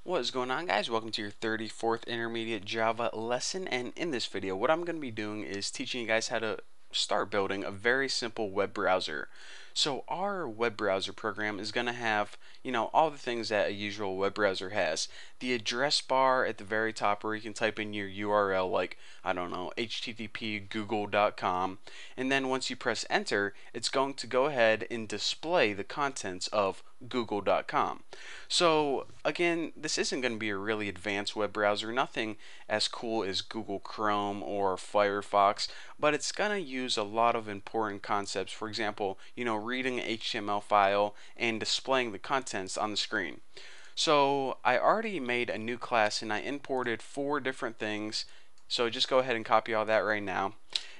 What is going on, guys? Welcome to your 34th intermediate Java lesson, and in this video what I'm going to be doing is teaching you guys how to start building a very simple web browser. So our web browser program is going to have, all the things that a usual web browser has. The address bar at the very top where you can type in your URL, like, I don't know, http google.com, and then once you press enter, it's going to go ahead and display the contents of google.com. So again, this isn't going to be a really advanced web browser, nothing as cool as Google Chrome or Firefox, but it's going to use a lot of important concepts. For example, reading an HTML file and displaying the contents on the screen. So I already made a new class and I imported 4 different things. So just go ahead and copy all that right now.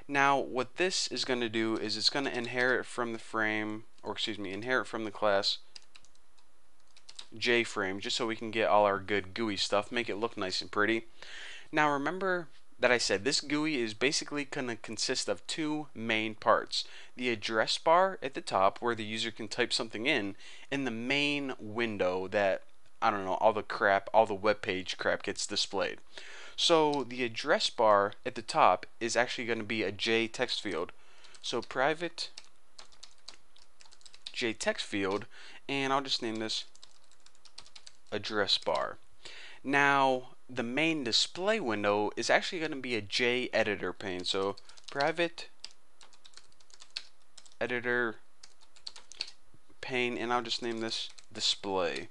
Now what this is going to do is it's going to inherit from the class JFrame, just so we can get all our good GUI stuff, make it look nice and pretty. Now remember that I said this GUI is basically going to consist of 2 main parts: the address bar at the top where the user can type something in, and the main window that, I don't know, all the web page crap gets displayed. So the address bar at the top is actually going to be a J text field. So private J text field, and I'll just name this address bar. Now the main display window is actually going to be a JEditor pane. So private editor pane, and I'll just name this display.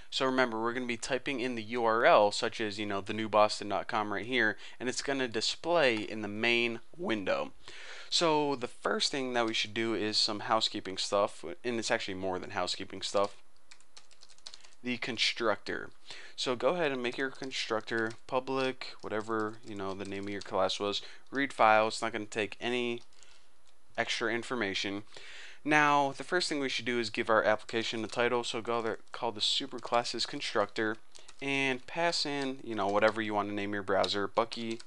So remember, we're going to be typing in the URL, such as, thenewboston.com right here, and it's going to display in the main window. So the first thing that we should do is some housekeeping stuff, and it's actually more than housekeeping stuff. The constructor. So go ahead and make your constructor public, whatever the name of your class was. Read file. It's not going to take any extra information. Now the first thing we should do is give our application a title. So go there, call the superclasses constructor, and pass in whatever you want to name your browser. Bucky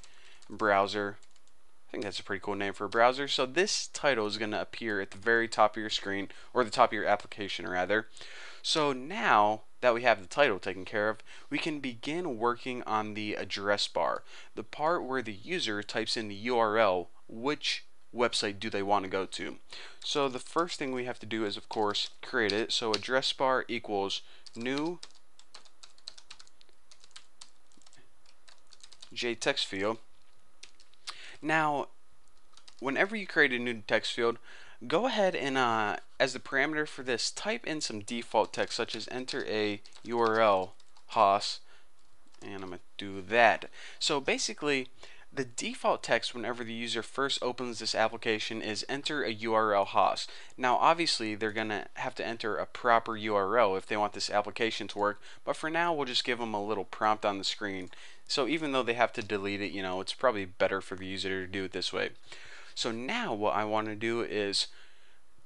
browser. I think that's a pretty cool name for a browser. So this title is going to appear at the very top of your screen, or the top of your application rather. So now that we have the title taken care of, we can begin working on the address bar, the part where the user types in the URL, which website do they want to go to. So the first thing we have to do is, of course, create it. So address bar equals new JText field. Now whenever you create a new text field, go ahead and as the parameter for this, type in some default text, such as enter a URL host, and I'm going to do that. So basically the default text whenever the user first opens this application is enter a URL host. Now obviously they're going to have to enter a proper URL if they want this application to work, but for now we'll just give them a little prompt on the screen. So even though they have to delete it, it's probably better for the user to do it this way. So now what I want to do is,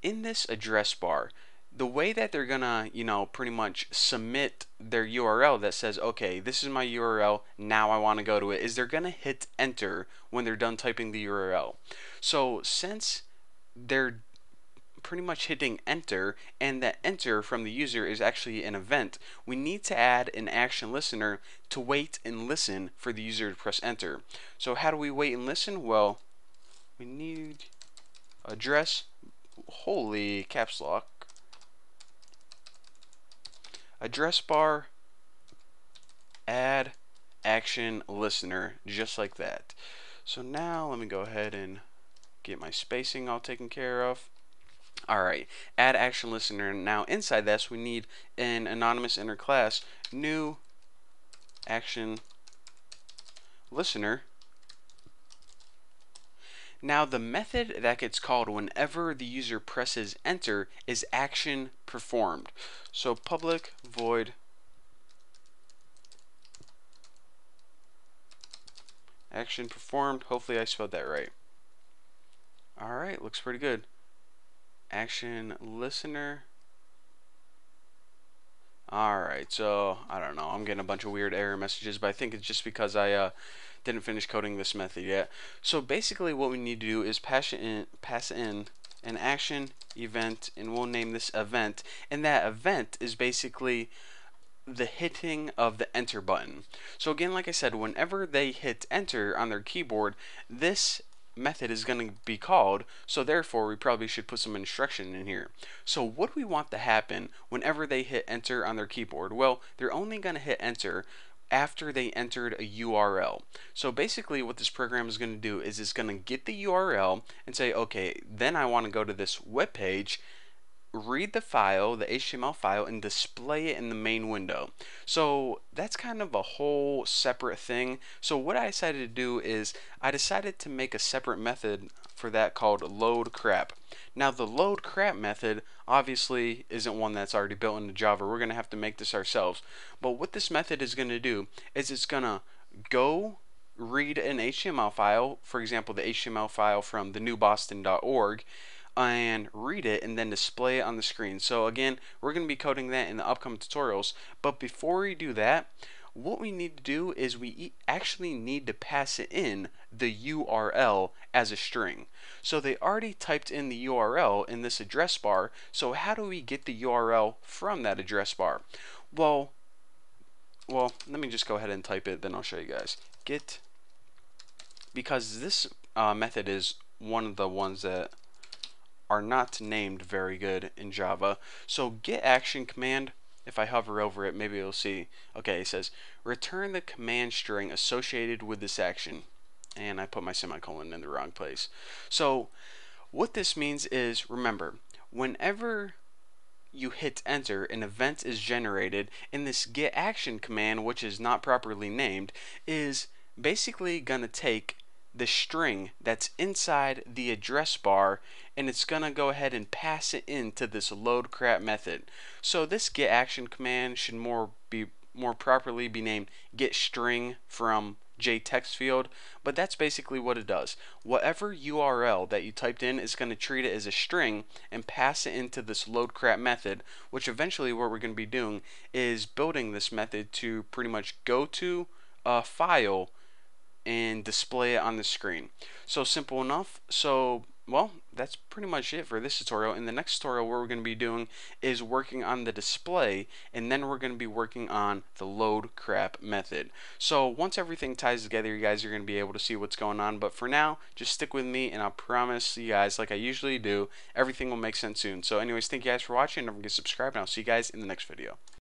in this address bar, the way that they're gonna, pretty much submit their URL that says, okay, this is my URL, now I want to go to it, is they're gonna hit enter when they're done typing the URL. So since they're pretty much hitting enter, and that enter from the user is actually an event, we need to add an action listener to wait and listen for the user to press enter. So how do we wait and listen? Well, we need address, holy caps lock, address bar, add action listener, just like that. So now let me go ahead and get my spacing all taken care of. Alright, add action listener. Now inside this we need an anonymous inner class, new action listener. Now the method that gets called whenever the user presses enter is action performed. So public void action performed. Hopefully I spelled that right. Alright, looks pretty good. Action listener. Alright, so I don't know, I'm getting a bunch of weird error messages, but I think it's just because I didn't finish coding this method yet. So basically what we need to do is pass in an action event, and we'll name this event, and that event is basically the hitting of the enter button. So again, like I said, whenever they hit enter on their keyboard, this method is going to be called, so therefore we probably should put some instruction in here. So what do we want to happen whenever they hit enter on their keyboard? Well, they're only going to hit enter after they entered a URL. So basically what this program is going to do is it's going to get the URL and say, okay, then I want to go to this web page, read the file, the HTML file, and display it in the main window. So that's kind of a whole separate thing. So what I decided to do is I decided to make a separate method for that called load crap. Now the load crap method obviously isn't one that's already built into Java. We're going to have to make this ourselves. But what this method is going to do is it's going to go read an HTML file, for example the HTML file from thenewboston.org, and read it and then display it on the screen. So again, we're going to be coding that in the upcoming tutorials, but before we do that, what we need to do is we actually need to pass it in the URL as a string. So they already typed in the URL in this address bar, so how do we get the URL from that address bar? Well, let me just go ahead and type it, then I'll show you guys. Get, because this method is one of the ones that are not named very good in Java. So get action command, if I hover over it, maybe you'll see, okay, it says return the command string associated with this action. And I put my semicolon in the wrong place. So what this means is, remember, whenever you hit enter, an event is generated, and this get action command, which is not properly named, is basically going to take the string that's inside the address bar and it's gonna go ahead and pass it into this load crap method. So this get action command should more properly be named get string from JText field, but that's basically what it does. Whatever URL that you typed in is going to treat it as a string and pass it into this load crap method, which eventually what we're going to be doing is building this method to pretty much go to a file and display it on the screen. So simple enough. So well, that's pretty much it for this tutorial. In the next tutorial, what we're going to be doing is working on the display, and then we're going to be working on the load crap method. So once everything ties together, you guys are going to be able to see what's going on. But for now, just stick with me, and I'll promise you guys, like I usually do, everything will make sense soon. So anyways, thank you guys for watching. Don't forget to subscribe, and I'll see you guys in the next video.